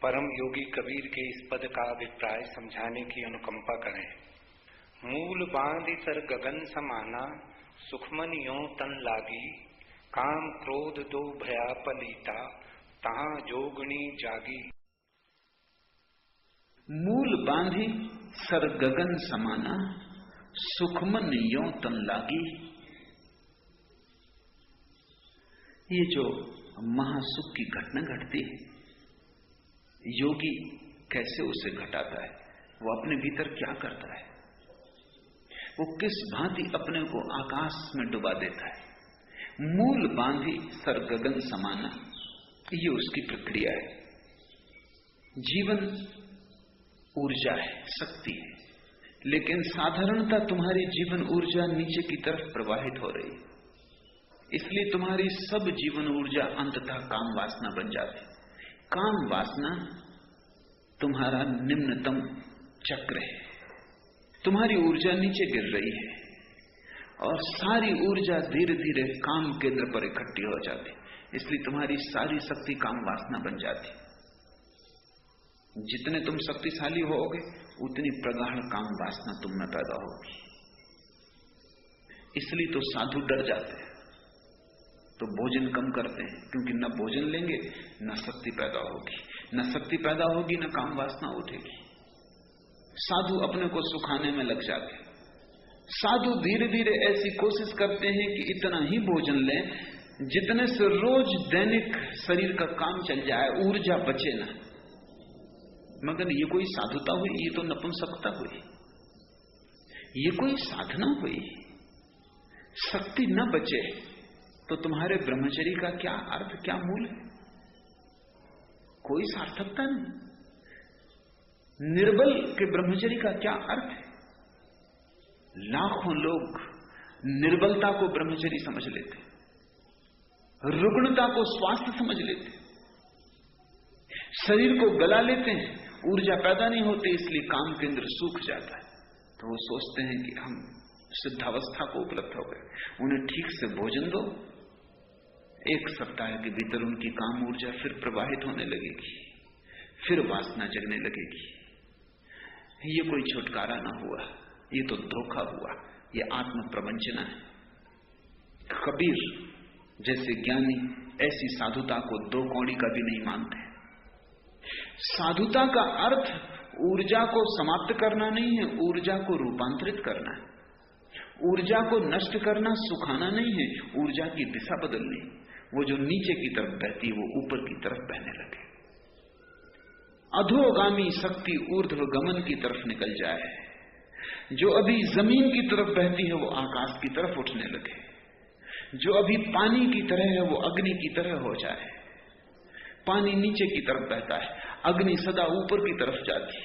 परम योगी कबीर के इस पद का अभिप्राय समझाने की अनुकंपा करें। मूल बांधि सर गगन समाना, सुखमन यों तन लागी, काम क्रोध दो भया पलीता, तहां जोगणी जागी। मूल बांधि सर गगन समाना, सुखमन यों तन लागी। ये जो महासुख की घटना घटती है, योगी कैसे उसे घटाता है, वो अपने भीतर क्या करता है, वो किस भांति अपने को आकाश में डुबा देता है। मूल बांधी सर गगन समाना, ये उसकी प्रक्रिया है। जीवन ऊर्जा है, शक्ति है, लेकिन साधारणतः तुम्हारी जीवन ऊर्जा नीचे की तरफ प्रवाहित हो रही है। इसलिए तुम्हारी सब जीवन ऊर्जा अंततः काम वासना बन जाती। काम वासना तुम्हारा निम्नतम चक्र है। तुम्हारी ऊर्जा नीचे गिर रही है और सारी ऊर्जा धीरे धीरे काम केंद्र पर इकट्ठी हो जाती। इसलिए तुम्हारी सारी शक्ति काम वासना बन जाती। जितने तुम शक्तिशाली होगे उतनी प्रगाढ़ काम वासना तुम में पैदा होगी। इसलिए तो साधु डर जाते हैं, तो भोजन कम करते हैं, क्योंकि न भोजन लेंगे न शक्ति पैदा होगी, न शक्ति पैदा होगी न काम वासना उठेगी। साधु अपने को सुखाने में लग जाते हैं। साधु धीरे धीरे ऐसी कोशिश करते हैं कि इतना ही भोजन लें जितने से रोज दैनिक शरीर का काम चल जाए, ऊर्जा बचे ना। मगर ये कोई साधुता हुई? ये तो नपुंसकता हुई। ये कोई साधना हुई? शक्ति न बचे तो तुम्हारे ब्रह्मचर्य का क्या अर्थ, क्या मूल है? कोई सार्थकता नहीं। निर्बल के ब्रह्मचर्य का क्या अर्थ है? लाखों लोग निर्बलता को ब्रह्मचर्य समझ लेते, रुग्णता को स्वास्थ्य समझ लेते, शरीर को गला लेते हैं, ऊर्जा पैदा नहीं होती, इसलिए काम केंद्र सूख जाता है। तो वो सोचते हैं कि हम सिद्धावस्था को उपलब्ध हो गए। उन्हें ठीक से भोजन दो, एक सप्ताह के भीतर उनकी काम ऊर्जा फिर प्रवाहित होने लगेगी, फिर वासना जगने लगेगी। ये कोई छुटकारा ना हुआ, ये तो धोखा हुआ, ये आत्म प्रवंचना है। कबीर जैसे ज्ञानी ऐसी साधुता को दो कौड़ी का भी नहीं मानते। साधुता का अर्थ ऊर्जा को समाप्त करना नहीं है, ऊर्जा को रूपांतरित करना है। ऊर्जा को नष्ट करना, सुखाना नहीं है, ऊर्जा की दिशा बदलनी। वो जो नीचे की तरफ बहती वो ऊपर की तरफ बहने लगे। अधोगामी शक्ति ऊर्ध्व गमन की तरफ निकल जाए। जो अभी जमीन की तरफ बहती है वो आकाश की तरफ उठने लगे। जो अभी पानी की तरह है वो अग्नि की तरह हो जाए। पानी नीचे की तरफ बहता है, अग्नि सदा ऊपर की तरफ जाती।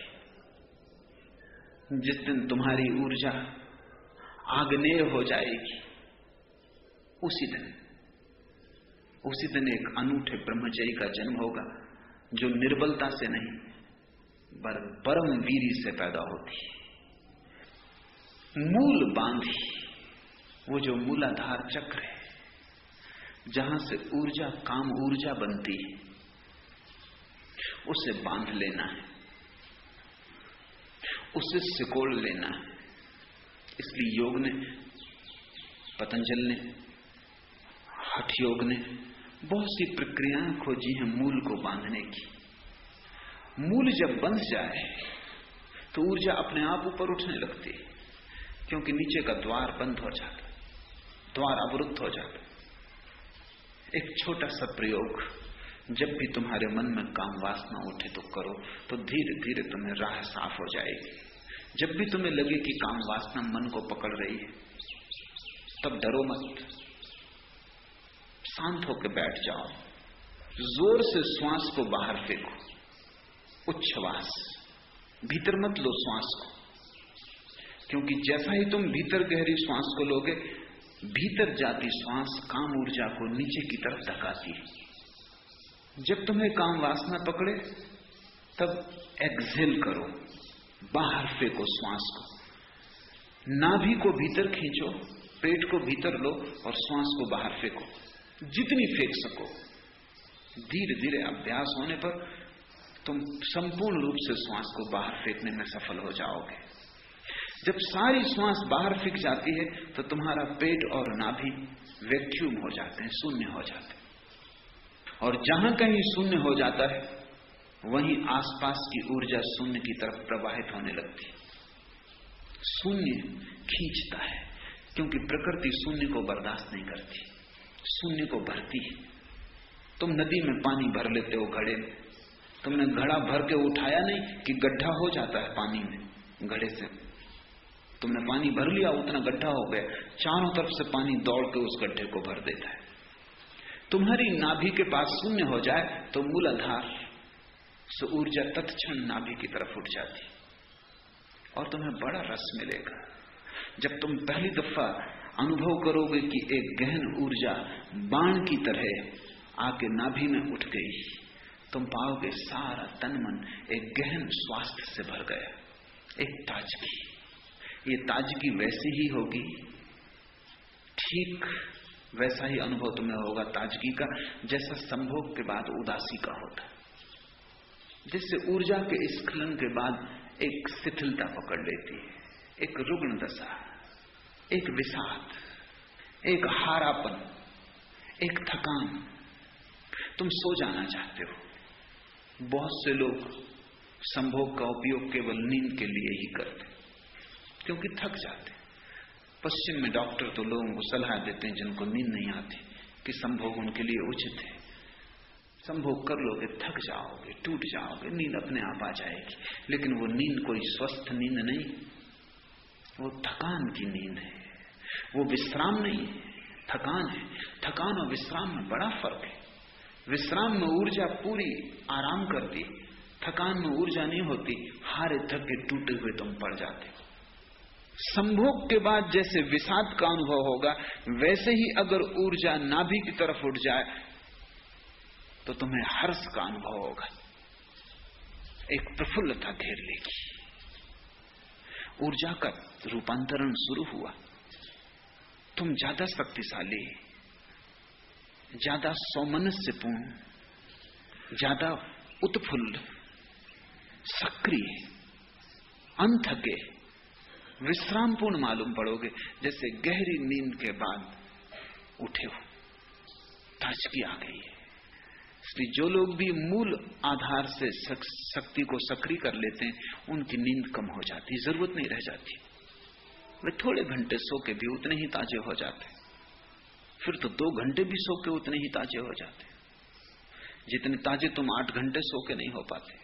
जिस दिन तुम्हारी ऊर्जा आग्नेय हो जाएगी, उसी दिन एक अनूठे ब्रह्मचर्य का जन्म होगा, जो निर्बलता से नहीं परम वीरी से पैदा होती। मूल बांधी, वो जो मूलाधार चक्र है, जहां से ऊर्जा काम ऊर्जा बनती है, उसे बांध लेना है, उसे सिकोड़ लेना है। इसलिए योग ने, पतंजल ने, हठ योग ने बहुत सी प्रक्रियाएं खोजी हैं मूल को बांधने की। मूल जब बंध जाए तो ऊर्जा अपने आप ऊपर उठने लगती है, क्योंकि नीचे का द्वार बंद हो जाता, द्वार अवरुद्ध हो जाता। एक छोटा सा प्रयोग, जब भी तुम्हारे मन में काम वासना उठे तो करो, तो धीरे धीरे तुम्हें राह साफ हो जाएगी। जब भी तुम्हें लगे कि काम वासना मन को पकड़ रही है, तब डरो मत, शांत होकर बैठ जाओ, जोर से श्वास को बाहर फेंको, उच्छ्वास, भीतर मत लो श्वास को, क्योंकि जैसा ही तुम भीतर गहरी श्वास को लोगे, भीतर जाती श्वास काम ऊर्जा को नीचे की तरफ धकाती है। जब तुम्हें काम वासना पकड़े तब एक्सहेल करो, बाहर फेंको श्वास को, नाभि को भीतर खींचो, पेट को भीतर लो और श्वास को बाहर फेंको, जितनी फेंक सको। धीरे धीरे अभ्यास होने पर तुम संपूर्ण रूप से श्वास को बाहर फेंकने में सफल हो जाओगे। जब सारी श्वास बाहर फेंक जाती है तो तुम्हारा पेट और नाभि वैक्यूम हो जाते हैं, शून्य हो जाते हैं। और जहां कहीं शून्य हो जाता है वहीं आसपास की ऊर्जा शून्य की तरफ प्रवाहित होने लगती है। शून्य खींचता है, क्योंकि प्रकृति शून्य को बर्दाश्त नहीं करती, शून्य को भरती है। तुम नदी में पानी भर लेते हो घड़े में, तुमने घड़ा भर के उठाया नहीं कि गड्ढा हो जाता है पानी में। घड़े से तुमने पानी भर लिया, उतना गड्ढा हो गया, चारों तरफ से पानी दौड़ के उस गड्ढे को भर देता है। तुम्हारी नाभि के पास शून्य हो जाए तो मूलाधार से ऊर्जा तत्क्षण नाभि की तरफ उठ जाती और तुम्हें बड़ा रस मिलेगा। जब तुम पहली दफा अनुभव करोगे कि एक गहन ऊर्जा बाण की तरह आके नाभि में उठ गई, तुम पाओगे सारा तन मन एक गहन स्वास्थ्य से भर गया, एक ताजगी। ये ताजगी वैसी ही होगी, ठीक वैसा ही अनुभव तुम्हें होगा ताजगी का जैसा संभोग के बाद उदासी का होता, जिससे ऊर्जा के स्खलन के बाद एक शिथिलता पकड़ लेती है, एक रुग्ण दशा, एक विषाद, एक हारापन, एक थकान। तुम सो जाना चाहते हो। बहुत से लोग संभोग का उपयोग केवल नींद के लिए ही करते, क्योंकि थक जाते। पश्चिम में डॉक्टर तो लोगों को सलाह देते हैं जिनको नींद नहीं आती कि संभोग उनके लिए उचित है। संभोग कर लोगे, थक जाओगे, टूट जाओगे, नींद अपने आप आ जाएगी। लेकिन वो नींद कोई स्वस्थ नींद नहीं, वो थकान की नींद है, वो विश्राम नहीं है, थकान है। थकान और विश्राम में बड़ा फर्क है। विश्राम में ऊर्जा पूरी आराम करती, थकान में ऊर्जा नहीं होती, हारे थके टूटे हुए तुम पड़ जाते हो। संभोग के बाद जैसे विषाद का अनुभव होगा, वैसे ही अगर ऊर्जा नाभि की तरफ उठ जाए तो तुम्हें हर्ष का अनुभव होगा, एक प्रफुल्लता घेर लेगी। ऊर्जा का रूपांतरण शुरू हुआ। तुम ज्यादा शक्तिशाली, ज्यादा सौमनस्यपूर्ण, ज्यादा उत्फुल्ल, सक्रिय, अनथके, विश्रामपूर्ण मालूम पड़ोगे, जैसे गहरी नींद के बाद उठे हो, ताजगी आ गई है। इसलिए जो लोग भी मूल आधार से शक्ति को सक्रिय कर लेते हैं, उनकी नींद कम हो जाती, जरूरत नहीं रह जाती। वे थोड़े घंटे सो के भी उतने ही ताजे हो जाते, फिर तो 2 घंटे भी सो के उतने ही ताजे हो जाते, जितने ताजे तुम 8 घंटे सो के नहीं हो पाते।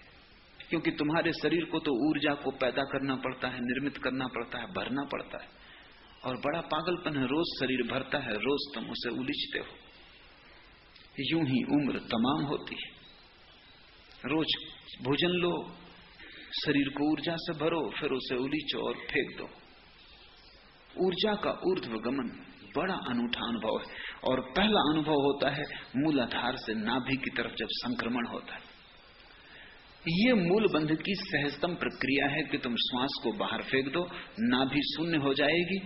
क्योंकि तुम्हारे शरीर को तो ऊर्जा को पैदा करना पड़ता है, निर्मित करना पड़ता है, भरना पड़ता है। और बड़ा पागलपन है, रोज शरीर भरता है, रोज तुम उसे उलीचते हो। यूं ही उम्र तमाम होती है। रोज भोजन लो, शरीर को ऊर्जा से भरो, फिर उसे उलीचो और फेंक दो। ऊर्जा का ऊर्ध्वगमन बड़ा अनूठा अनुभव है। और पहला अनुभव होता है मूलाधार से नाभि की तरफ जब संक्रमण होता है। ये मूल बंध की सहजतम प्रक्रिया है कि तुम श्वास को बाहर फेंक दो, नाभि शून्य हो जाएगी,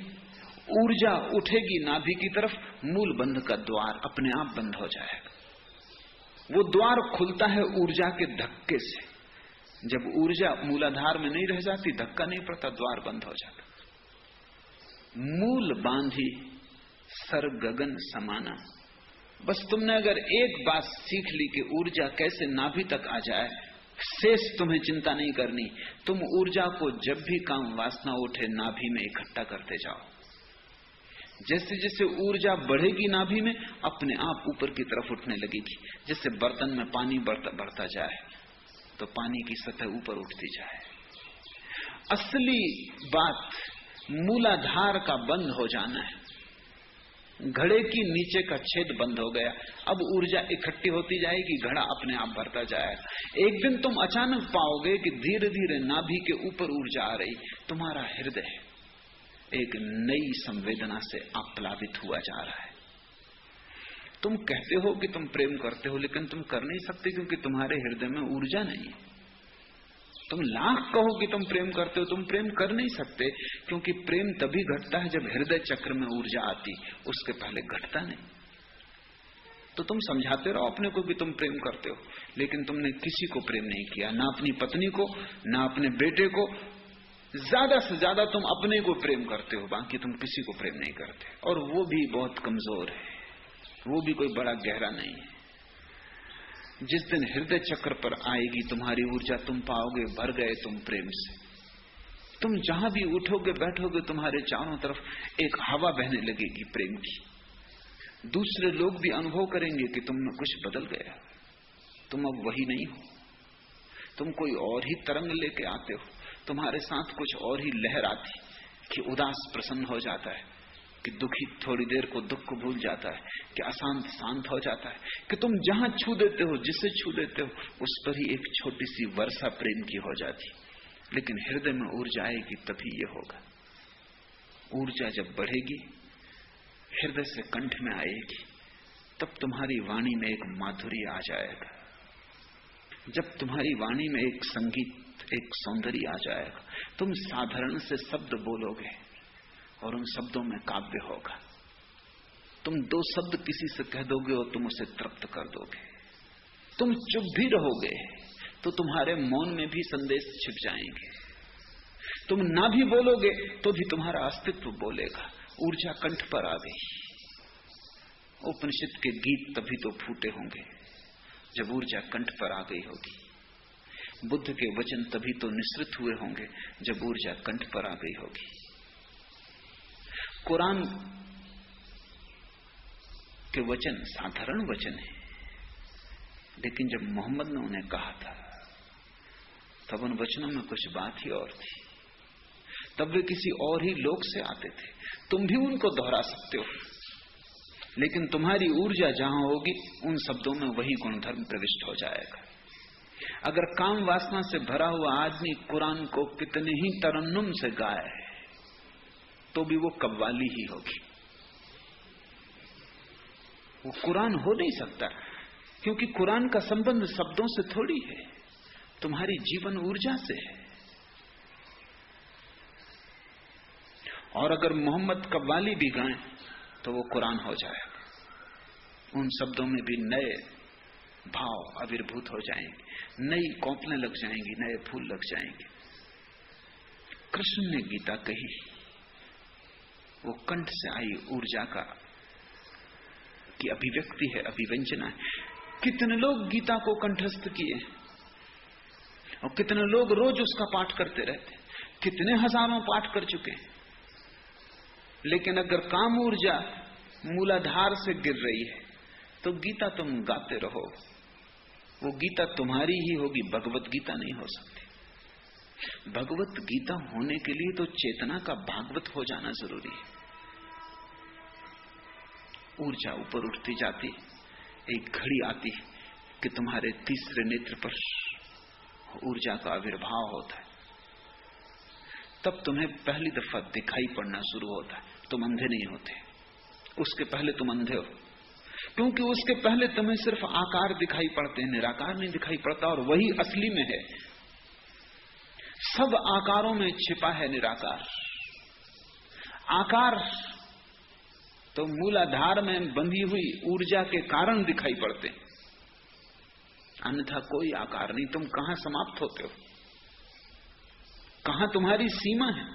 ऊर्जा उठेगी नाभि की तरफ, मूल बंध का द्वार अपने आप बंद हो जाएगा। वो द्वार खुलता है ऊर्जा के धक्के से। जब ऊर्जा मूलाधार में नहीं रह जाती, धक्का नहीं पड़ता, द्वार बंद हो जाता। मूल बांधी सर गगन समाना। बस तुमने अगर एक बात सीख ली कि ऊर्जा कैसे नाभि तक आ जाए, शेष तुम्हें चिंता नहीं करनी। तुम ऊर्जा को जब भी काम वासना उठे नाभि में इकट्ठा करते जाओ। जैसे जैसे ऊर्जा बढ़ेगी नाभि में, अपने आप ऊपर की तरफ उठने लगेगी। जैसे बर्तन में पानी बढ़ता जाए तो पानी की सतह ऊपर उठती जाए। असली बात मूलाधार का बंद हो जाना है। घड़े की नीचे का छेद बंद हो गया, अब ऊर्जा इकट्ठी होती जाएगी, घड़ा अपने आप भरता जाएगा। एक दिन तुम अचानक पाओगे कि धीरे धीरे नाभि के ऊपर ऊर्जा आ रही। तुम्हारा हृदय एक नई संवेदना से आप्लावित हुआ जा रहा है। तुम कहते हो कि तुम प्रेम करते हो, लेकिन तुम कर नहीं सकते क्योंकि तुम्हारे हृदय में ऊर्जा नहीं है। तुम लाख कहो कि तुम प्रेम करते हो, तुम प्रेम कर नहीं सकते क्योंकि प्रेम तभी घटता है जब हृदय चक्र में ऊर्जा आती, उसके पहले घटता नहीं। तो तुम समझाते रहो अपने को कि तुम प्रेम करते हो, लेकिन तुमने किसी को प्रेम नहीं किया, ना अपनी पत्नी को, ना अपने बेटे को। ज्यादा से ज्यादा तुम अपने को प्रेम करते हो, बाकी तुम किसी को प्रेम नहीं करते। और वो भी बहुत कमजोर है, वो भी कोई बड़ा गहरा नहीं है। जिस दिन हृदय चक्र पर आएगी तुम्हारी ऊर्जा, तुम पाओगे भर गए तुम प्रेम से। तुम जहां भी उठोगे बैठोगे, तुम्हारे चारों तरफ एक हवा बहने लगेगी प्रेम की। दूसरे लोग भी अनुभव करेंगे कि तुम में कुछ बदल गया, तुम अब वही नहीं हो, तुम कोई और ही तरंग लेके आते हो, तुम्हारे साथ कुछ और ही लहर आती कि उदास प्रसन्न हो जाता है, कि दुखी थोड़ी देर को दुख को भूल जाता है, कि अशांत शांत हो जाता है, कि तुम जहां छू देते हो, जिसे छू देते हो, उस पर ही एक छोटी सी वर्षा प्रेम की हो जाती। लेकिन हृदय में ऊर्जा आएगी तभी ये होगा। ऊर्जा जब बढ़ेगी, हृदय से कंठ में आएगी, तब तुम्हारी वाणी में एक माधुर्य आ जाएगा। जब तुम्हारी वाणी में एक संगीत, एक सौंदर्य आ जाएगा, तुम साधारण से शब्द बोलोगे और उन शब्दों में काव्य होगा। तुम दो शब्द किसी से कह दोगे और तुम उसे तृप्त कर दोगे। तुम चुप भी रहोगे तो तुम्हारे मौन में भी संदेश छिप जाएंगे। तुम ना भी बोलोगे तो भी तुम्हारा अस्तित्व बोलेगा। ऊर्जा कंठ पर आ गई। उपनिषद के गीत तभी तो फूटे होंगे जब ऊर्जा कंठ पर आ गई होगी। बुद्ध के वचन तभी तो निसृत हुए होंगे जब ऊर्जा कंठ पर आ गई होगी। कुरान के वचन साधारण वचन है, लेकिन जब मोहम्मद ने उन्हें कहा था तब उन वचनों में कुछ बात ही और थी। तब वे किसी और ही लोक से आते थे। तुम भी उनको दोहरा सकते हो, लेकिन तुम्हारी ऊर्जा जहां होगी उन शब्दों में वही गुणधर्म प्रविष्ट हो जाएगा। अगर काम वासना से भरा हुआ आदमी कुरान को कितने ही तरन्नुम से गाए तो भी वो कव्वाली ही होगी। वो कुरान हो नहीं सकता, क्योंकि कुरान का संबंध शब्दों से थोड़ी है, तुम्हारी जीवन ऊर्जा से है। और अगर मोहम्मद कव्वाली भी गाएं तो वो कुरान हो जाएगा। उन शब्दों में भी नए भाव आविर्भूत हो जाएंगे, नई कौपलें लग जाएंगी, नए फूल लग जाएंगे। कृष्ण ने गीता कही, वो कंठ से आई ऊर्जा की अभिव्यक्ति है, अभिव्यंजना है। कितने लोग गीता को कंठस्थ किए और कितने लोग रोज उसका पाठ करते रहते, कितने हजारों पाठ कर चुके। लेकिन अगर काम ऊर्जा मूलाधार से गिर रही है तो गीता तुम गाते रहो, वो गीता तुम्हारी ही होगी, भगवत गीता नहीं हो सकती। भगवत गीता होने के लिए तो चेतना का भागवत हो जाना जरूरी है। ऊर्जा ऊपर उठती जाती, एक घड़ी आती कि तुम्हारे तीसरे नेत्र पर ऊर्जा का आविर्भाव होता है। तब तुम्हें पहली दफा दिखाई पड़ना शुरू होता है। तुम अंधे नहीं होते, उसके पहले तुम अंधे हो, क्योंकि उसके पहले तुम्हें सिर्फ आकार दिखाई पड़ते हैं, निराकार नहीं दिखाई पड़ता, और वही असली में है। सब आकारों में छिपा है निराकार। आकार तो मूलाधार में बंधी हुई ऊर्जा के कारण दिखाई पड़ते, अन्यथा कोई आकार नहीं। तुम कहां समाप्त होते हो, कहां तुम्हारी सीमा है,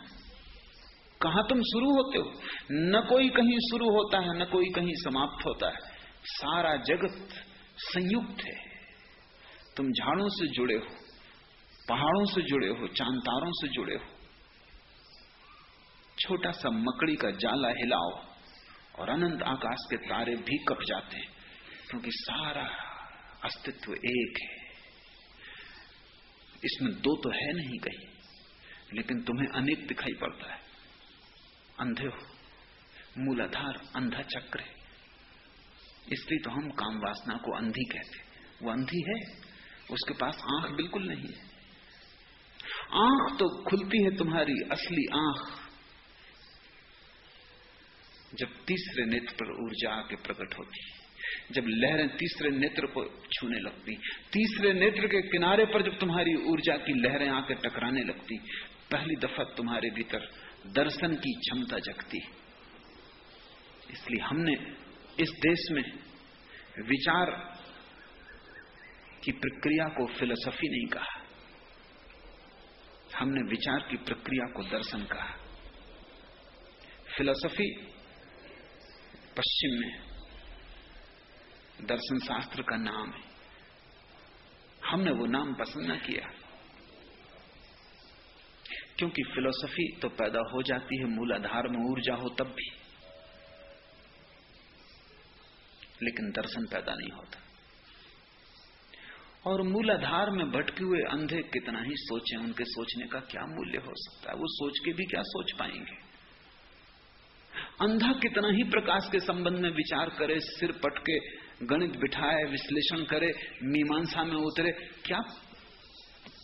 कहां तुम शुरू होते हो? न कोई कहीं शुरू होता है, न कोई कहीं समाप्त होता है। सारा जगत संयुक्त है। तुम झाड़ों से जुड़े हो, पहाड़ों से जुड़े हो, चांद तारों से जुड़े हो। छोटा सा मकड़ी का जाला हिलाओ और अनंत आकाश के तारे भी कप जाते हैं, क्योंकि सारा अस्तित्व एक है। इसमें दो तो है नहीं कहीं, लेकिन तुम्हें अनेक दिखाई पड़ता है। अंधे हो, मूलाधार अंधा चक्र है। इसलिए तो हम काम वासना को अंधी कहते। वो अंधी है, उसके पास आंख बिल्कुल नहीं है। आंख तो खुलती है तुम्हारी असली आंख जब तीसरे नेत्र पर ऊर्जा आके प्रकट होती, जब लहरें तीसरे नेत्र को छूने लगती, तीसरे नेत्र के किनारे पर जब तुम्हारी ऊर्जा की लहरें आके टकराने लगती, पहली दफा तुम्हारे भीतर दर्शन की क्षमता जगती। इसलिए हमने इस देश में विचार की प्रक्रिया को फिलॉसफी नहीं कहा, हमने विचार की प्रक्रिया को दर्शन कहा। फिलॉसफी पश्चिम में दर्शन शास्त्र का नाम है, हमने वो नाम पसंद न किया, क्योंकि फिलॉसफी तो पैदा हो जाती है मूलाधार में ऊर्जा हो तब भी, लेकिन दर्शन पैदा नहीं होता। और मूलाधार में भटके हुए अंधे कितना ही सोचें, उनके सोचने का क्या मूल्य हो सकता है? वो सोच के भी क्या सोच पाएंगे? अंधा कितना ही प्रकाश के संबंध में विचार करे, सिर पटके गणित बिठाए, विश्लेषण करे, मीमांसा में उतरे, क्या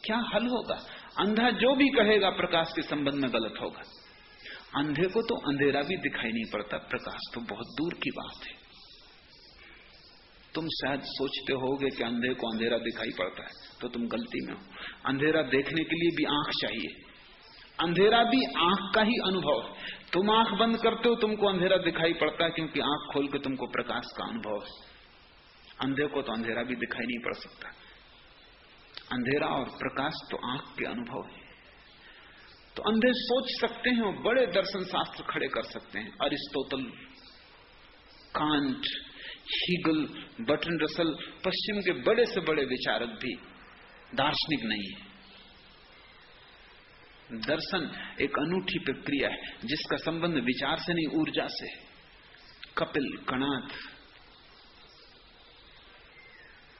क्या हल होगा? अंधा जो भी कहेगा प्रकाश के संबंध में गलत होगा। अंधे को तो अंधेरा भी दिखाई नहीं पड़ता, प्रकाश तो बहुत दूर की बात है। तुम शायद सोचते होगे कि अंधे को अंधेरा दिखाई पड़ता है, तो तुम गलती में हो। अंधेरा देखने के लिए भी आंख चाहिए, अंधेरा भी आंख का ही अनुभव है। तुम आंख बंद करते हो, तुमको अंधेरा दिखाई पड़ता है, क्योंकि आंख खोल के तुमको प्रकाश का अनुभव है। अंधे को तो अंधेरा भी दिखाई नहीं पड़ सकता। अंधेरा और प्रकाश तो आंख के अनुभव है। तो अंधे सोच सकते हैं और बड़े दर्शन शास्त्र खड़े कर सकते हैं। Aristotle, Kant, Hegel, Bertrand Russell, पश्चिम के बड़े से बड़े विचारक भी दार्शनिक नहीं है। दर्शन एक अनूठी प्रक्रिया है जिसका संबंध विचार से नहीं, ऊर्जा से। कपिल, कणाद,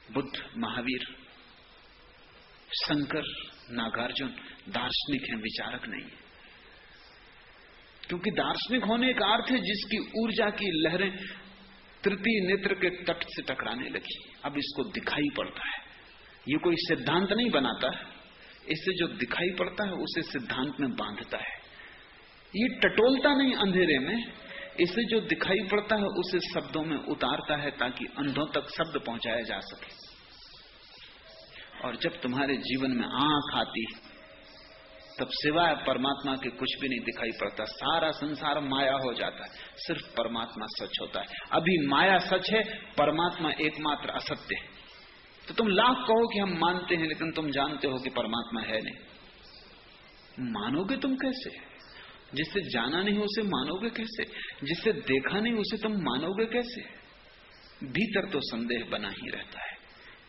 बुद्ध, महावीर, शंकर, नागार्जुन दार्शनिक हैं, विचारक नहीं है। क्योंकि दार्शनिक होने का अर्थ है जिसकी ऊर्जा की लहरें तृतीय नेत्र के तट से टकराने लगी, अब इसको दिखाई पड़ता है। ये कोई सिद्धांत नहीं बनाता है, इससे जो दिखाई पड़ता है उसे सिद्धांत में बांधता है। ये टटोलता नहीं अंधेरे में, इसे जो दिखाई पड़ता है उसे शब्दों में उतारता है ताकि अंधों तक शब्द पहुंचाया जा सके। और जब तुम्हारे जीवन में आंख आती तब सिवाय परमात्मा के कुछ भी नहीं दिखाई पड़ता, सारा संसार माया हो जाता है, सिर्फ परमात्मा सच होता है। अभी माया सच है, परमात्मा एकमात्र असत्य है। तो तुम लाख कहो कि हम मानते हैं, लेकिन तुम जानते हो कि परमात्मा है नहीं। मानोगे तुम कैसे? जिसे जाना नहीं उसे मानोगे कैसे? जिसे देखा नहीं उसे तुम मानोगे कैसे? भीतर तो संदेह बना ही रहता है।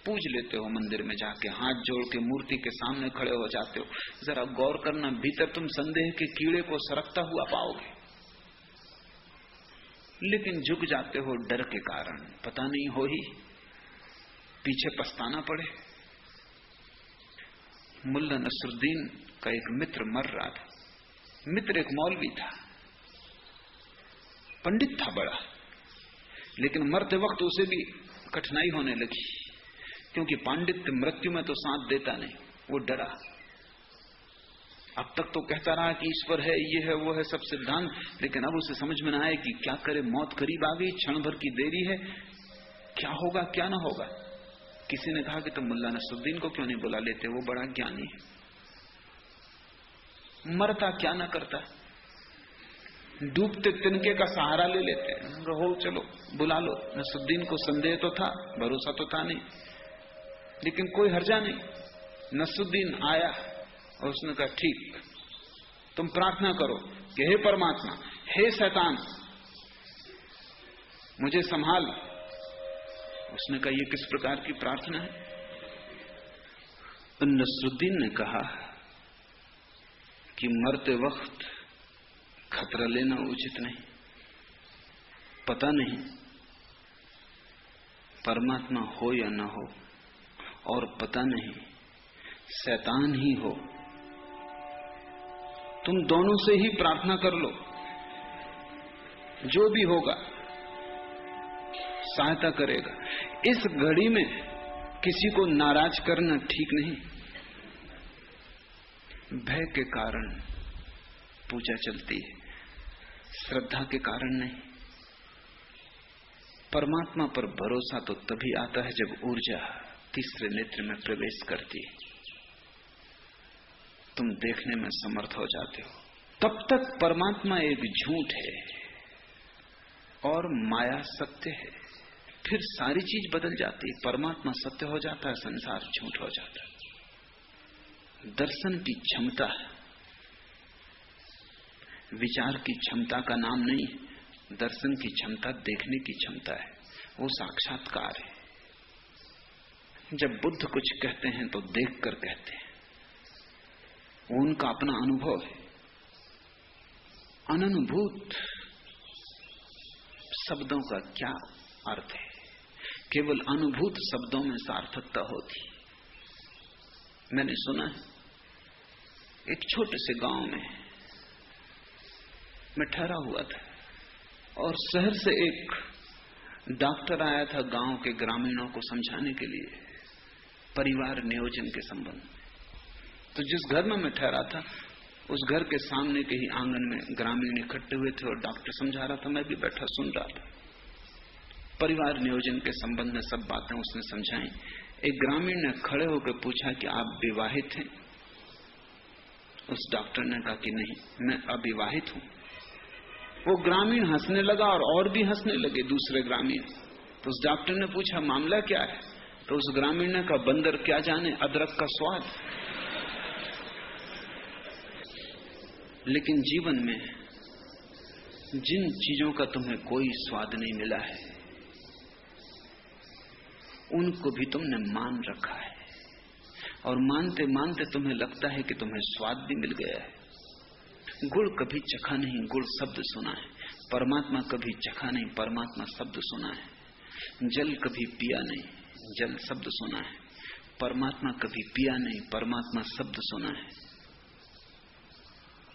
पूज लेते हो मंदिर में जाके, हाथ जोड़ के मूर्ति के सामने खड़े हो जाते हो, जरा गौर करना, भीतर तुम संदेह के कीड़े को सरकता हुआ पाओगे। लेकिन झुक जाते हो डर के कारण, पता नहीं हो ही पीछे पछताना पड़े। मुल्ला नसरुद्दीन का एक मित्र मर रहा था। मित्र एक मौलवी था, पंडित था बड़ा, लेकिन मरते वक्त उसे भी कठिनाई होने लगी, क्योंकि पांडित्य मृत्यु में तो साथ देता नहीं। वो डरा। अब तक तो कहता रहा कि ईश्वर है, ये है, वो है, सब सिद्धांत, लेकिन अब उसे समझ में ना आए कि क्या करे, मौत करीब आ गई, क्षण भर की देरी है, क्या होगा क्या ना होगा। किसी ने कहा कि तुम मुल्ला नसरुद्दीन को क्यों नहीं बुला लेते, वो बड़ा ज्ञानी है, मरता क्या ना करता, डूबते तिनके का सहारा ले लेते हैं। हो चलो बुला लो। नसरुद्दीन को संदेह तो था, भरोसा तो था नहीं, लेकिन कोई हर्जा नहीं। नसरुद्दीन आया और उसने कहा ठीक, तुम प्रार्थना करो कि हे परमात्मा, हे शैतान, मुझे संभाल। उसने कहा ये किस प्रकार की प्रार्थना है? तो नसरुद्दीन ने कहा कि मरते वक्त खतरा लेना उचित नहीं, पता नहीं परमात्मा हो या ना हो, और पता नहीं शैतान ही हो। तुम दोनों से ही प्रार्थना कर लो, जो भी होगा सहायता करेगा। इस घड़ी में किसी को नाराज करना ठीक नहीं। भय के कारण पूजा चलती है, श्रद्धा के कारण नहीं। परमात्मा पर भरोसा तो तभी आता है जब ऊर्जा तीसरे नेत्र में प्रवेश करती है, तुम देखने में समर्थ हो जाते हो। तब तक परमात्मा एक झूठ है और माया सत्य है। फिर सारी चीज बदल जाती है। परमात्मा सत्य हो जाता है, संसार झूठ हो जाता है। दर्शन की क्षमता है, विचार की क्षमता का नाम नहीं है। दर्शन की क्षमता देखने की क्षमता है, वो साक्षात्कार है। जब बुद्ध कुछ कहते हैं तो देखकर कहते हैं, वो उनका अपना अनुभव है। अननुभूत शब्दों का क्या अर्थ है? केवल अनुभूत शब्दों में सार्थकता होती। मैंने सुना है एक छोटे से गांव में मैं ठहरा हुआ था और शहर से एक डॉक्टर आया था गांव के ग्रामीणों को समझाने के लिए परिवार नियोजन के संबंध में। तो जिस घर में मैं ठहरा था उस घर के सामने के ही आंगन में ग्रामीण इकट्ठे हुए थे और डॉक्टर समझा रहा था, मैं भी बैठा सुन रहा था। परिवार नियोजन के संबंध में सब बातें उसने समझाई। एक ग्रामीण ने खड़े होकर पूछा कि आप विवाहित हैं? उस डॉक्टर ने कहा कि नहीं, मैं अविवाहित हूं। वो ग्रामीण हंसने लगा और भी हंसने लगे दूसरे ग्रामीण। तो उस डॉक्टर ने पूछा मामला क्या है? तो उस ग्रामीण ने कहा बंदर क्या जाने अदरक का स्वाद। लेकिन जीवन में जिन चीजों का तुम्हें कोई स्वाद नहीं मिला है उनको भी तुमने मान रखा है, और मानते मानते तुम्हें लगता है कि तुम्हें स्वाद भी मिल गया है। गुड़ कभी चखा नहीं, गुड़ शब्द सुना है। परमात्मा कभी चखा नहीं, परमात्मा शब्द सुना है। जल कभी पिया नहीं, जल शब्द सुना है। परमात्मा कभी पिया नहीं, परमात्मा शब्द सुना है।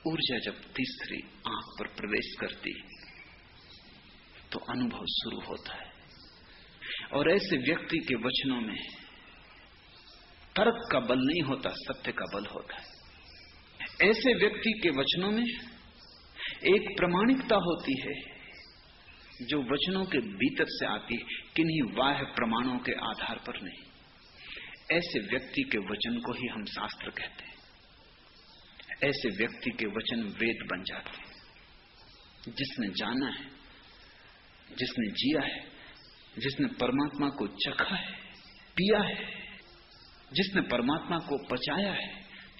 ऊर्जा जब तीसरी आंख पर प्रवेश करती तो अनुभव शुरू होता है, और ऐसे व्यक्ति के वचनों में तर्क का बल नहीं होता, सत्य का बल होता है। ऐसे व्यक्ति के वचनों में एक प्रामाणिकता होती है जो वचनों के भीतर से आती है, किन्हीं बाह्य प्रमाणों के आधार पर नहीं। ऐसे व्यक्ति के वचन को ही हम शास्त्र कहते हैं। ऐसे व्यक्ति के वचन वेद बन जाते हैं। जिसने जाना है, जिसने जिया है, जिसने परमात्मा को चखा है, पिया है, जिसने परमात्मा को पचाया है,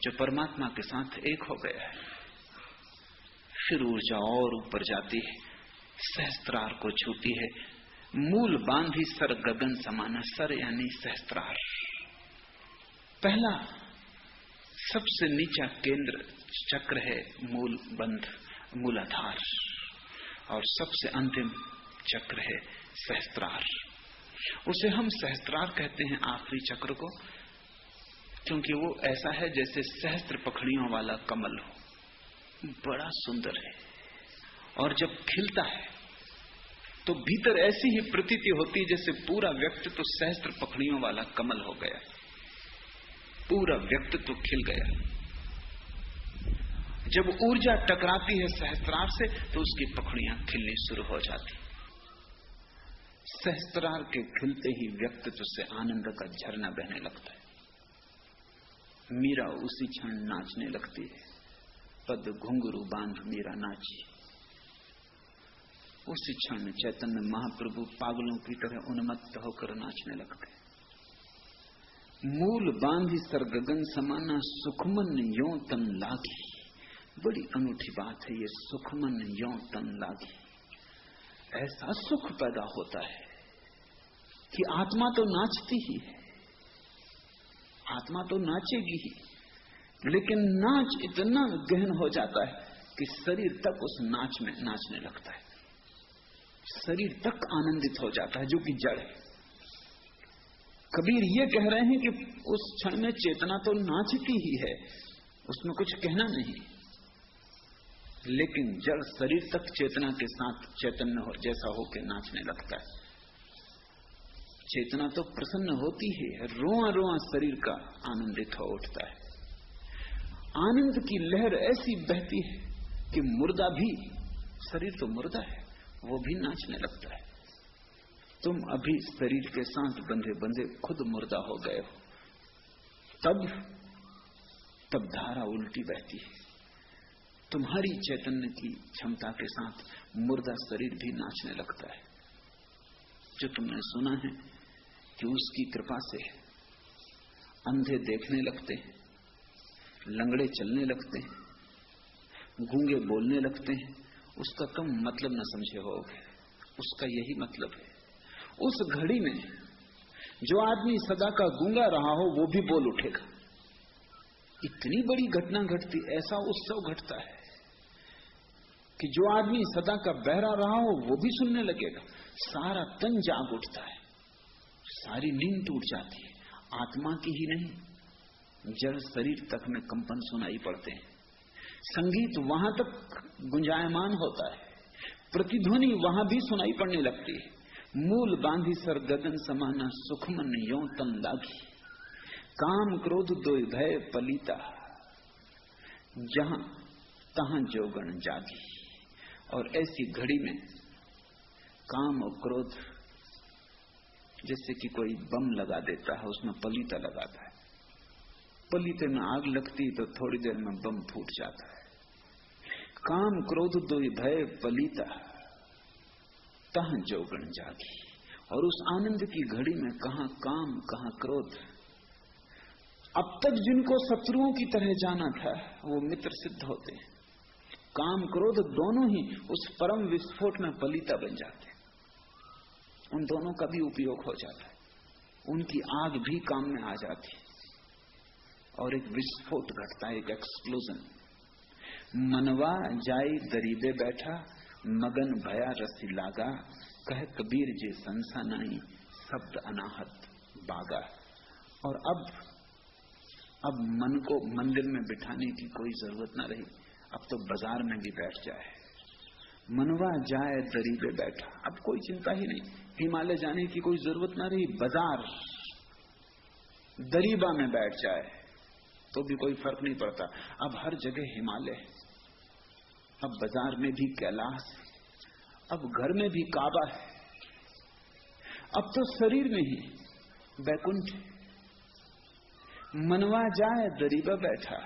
जो परमात्मा के साथ एक हो गया है, फिर ऊर्जा और ऊपर जाती है, सहस्त्रार को छूती है। मूल बांधी सर गगन समाना, सर यानी सहस्त्रार। पहला सबसे नीचा केंद्र चक्र है मूल बंध, मूलाधार, और सबसे अंतिम चक्र है सहस्त्रार। उसे हम सहस्त्रार कहते हैं आखिरी चक्र को, क्योंकि वो ऐसा है जैसे सहस्त्र पखड़ियों वाला कमल हो, बड़ा सुंदर है। और जब खिलता है तो भीतर ऐसी ही प्रतीति होती जैसे पूरा व्यक्तित्व सहस्त्र पखड़ियों वाला कमल हो गया, पूरा व्यक्तित्व खिल गया। जब ऊर्जा टकराती है सहस्त्रार से तो उसकी पखड़ियां खिलनी शुरू हो जाती। सहस्त्रार के खिलते ही व्यक्तित्व से आनंद का झरना बहने लगता है। मीरा उसी क्षण नाचने लगती है। पद घुंघरू बांध मीरा नाची। उसी क्षण में चैतन्य महाप्रभु पागलों की तरह उन्मत्त होकर नाचने लगते। मूल बांधी सर गगन समाना, सुखमन यों तन लागी। बड़ी अनूठी बात है ये, सुखमन यों तन लागी। ऐसा सुख पैदा होता है कि आत्मा तो नाचती ही है, आत्मा तो नाचेगी ही, लेकिन नाच इतना गहन हो जाता है कि शरीर तक उस नाच में नाचने लगता है, शरीर तक आनंदित हो जाता है, जो कि जड़ है। कबीर ये कह रहे हैं कि उस क्षण में चेतना तो नाचती ही है, उसमें कुछ कहना नहीं, लेकिन जड़ शरीर तक चेतना के साथ चैतन्य हो जैसा होकर नाचने लगता है। चेतना तो प्रसन्न होती है, रोआ रोआ शरीर का आनंदित हो उठता है। आनंद की लहर ऐसी बहती है कि मुर्दा भी, शरीर तो मुर्दा है, वो भी नाचने लगता है। तुम अभी शरीर के साथ बंधे बंधे खुद मुर्दा हो गए हो, तब धारा उल्टी बहती है। तुम्हारी चैतन्य की क्षमता के साथ मुर्दा शरीर भी नाचने लगता है। जो तुमने सुना है कि उसकी कृपा से अंधे देखने लगते हैं, लंगड़े चलने लगते हैं, गूंगे बोलने लगते हैं, उसका कम मतलब न समझे होगे। उसका यही मतलब है। उस घड़ी में जो आदमी सदा का गूंगा रहा हो वो भी बोल उठेगा। इतनी बड़ी घटना घटती, ऐसा उत्सव घटता है कि जो आदमी सदा का बहरा रहा हो वो भी सुनने लगेगा। सारा तन जाग उठता है, सारी नींद टूट जाती है। आत्मा की ही नहीं, जड़ शरीर तक में कंपन सुनाई पड़ते हैं। संगीत वहां तक गुंजायमान होता है, प्रतिध्वनि वहां भी सुनाई पड़ने लगती है। मूल बांधी सर गगन समाना, सुखमन यों तन लागी, काम क्रोध दोय भय पलीता, जहां तहां जोगण जागी। और ऐसी घड़ी में काम और क्रोध जैसे कि कोई बम लगा देता है, उसमें पलीता लगाता है। पलीते में आग लगती तो थोड़ी देर में बम फूट जाता है। काम क्रोध दोय भय पलीता, तहां जोगण जागी। और उस आनंद की घड़ी में कहां काम कहां क्रोध। अब तक जिनको शत्रुओं की तरह जाना था वो मित्र सिद्ध होते हैं। काम क्रोध दोनों ही उस परम विस्फोट में पलीता बन जाते हैं। उन दोनों का भी उपयोग हो जाता है, उनकी आग भी काम में आ जाती है और एक विस्फोट घटता है, एक एक्सप्लोजन। मनवा जाई दरीबे बैठा, मगन भया रसी लागा, कह कबीर जे संसा नहीं, शब्द अनाहत बागा। और अब मन को मंदिर में बिठाने की कोई जरूरत ना रही, अब तो बाजार में भी बैठ जाए। मनवा जाए दरीबे बैठा, अब कोई चिंता ही नहीं, हिमालय जाने की कोई जरूरत ना रही। बाजार दरीबा में बैठ जाए तो भी कोई फर्क नहीं पड़ता। अब हर जगह हिमालय, अब बाजार में भी कैलाश, अब घर में भी काबा है, अब तो शरीर में ही बैकुंठ। मनवा जाए दरीबा बैठा,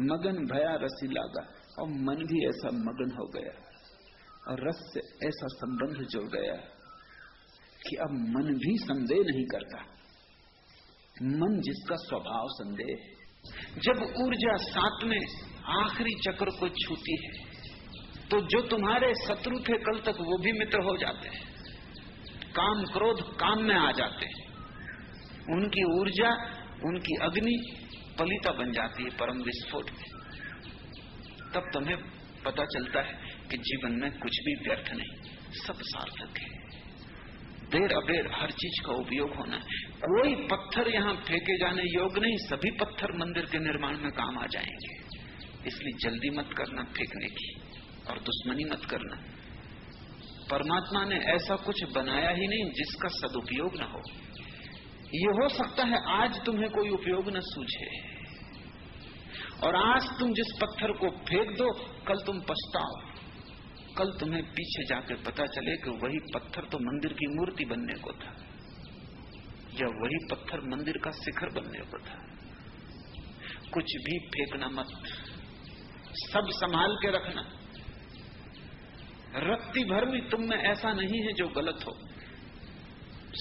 मगन भया रसी लागा। और मन भी ऐसा मगन हो गया और रस से ऐसा संबंध जुड़ गया कि अब मन भी संदेह नहीं करता। मन जिसका स्वभाव संदेह है, जब ऊर्जा सातवें आखिरी चक्र को छूती है तो जो तुम्हारे शत्रु थे कल तक वो भी मित्र हो जाते हैं। काम क्रोध काम में आ जाते हैं, उनकी ऊर्जा उनकी अग्नि पलीता बन जाती है परम विस्फोट में। तब तुम्हें पता चलता है कि जीवन में कुछ भी व्यर्थ नहीं, सब सार्थक है। देर अबेर हर चीज का उपयोग होना है। कोई पत्थर यहाँ फेंके जाने योग्य नहीं, सभी पत्थर मंदिर के निर्माण में काम आ जाएंगे। इसलिए जल्दी मत करना फेंकने की और दुश्मनी मत करना। परमात्मा ने ऐसा कुछ बनाया ही नहीं जिसका सदुपयोग न हो। ये हो सकता है आज तुम्हें कोई उपयोग न सूझे और आज तुम जिस पत्थर को फेंक दो कल तुम पछताओ। कल तुम्हें पीछे जाकर पता चले कि वही पत्थर तो मंदिर की मूर्ति बनने को था या वही पत्थर मंदिर का शिखर बनने को था। कुछ भी फेंकना मत, सब संभाल के रखना। रत्ती भर भी तुम में ऐसा नहीं है जो गलत हो,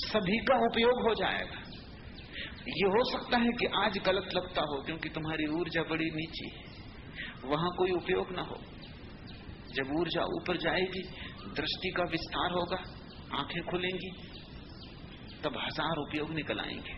सभी का उपयोग हो जाएगा। ये हो सकता है कि आज गलत लगता हो क्योंकि तुम्हारी ऊर्जा बड़ी नीची है, वहां कोई उपयोग ना हो। जब ऊर्जा ऊपर जाएगी, दृष्टि का विस्तार होगा, आंखें खुलेंगी, तब हजार उपयोग निकल आएंगे।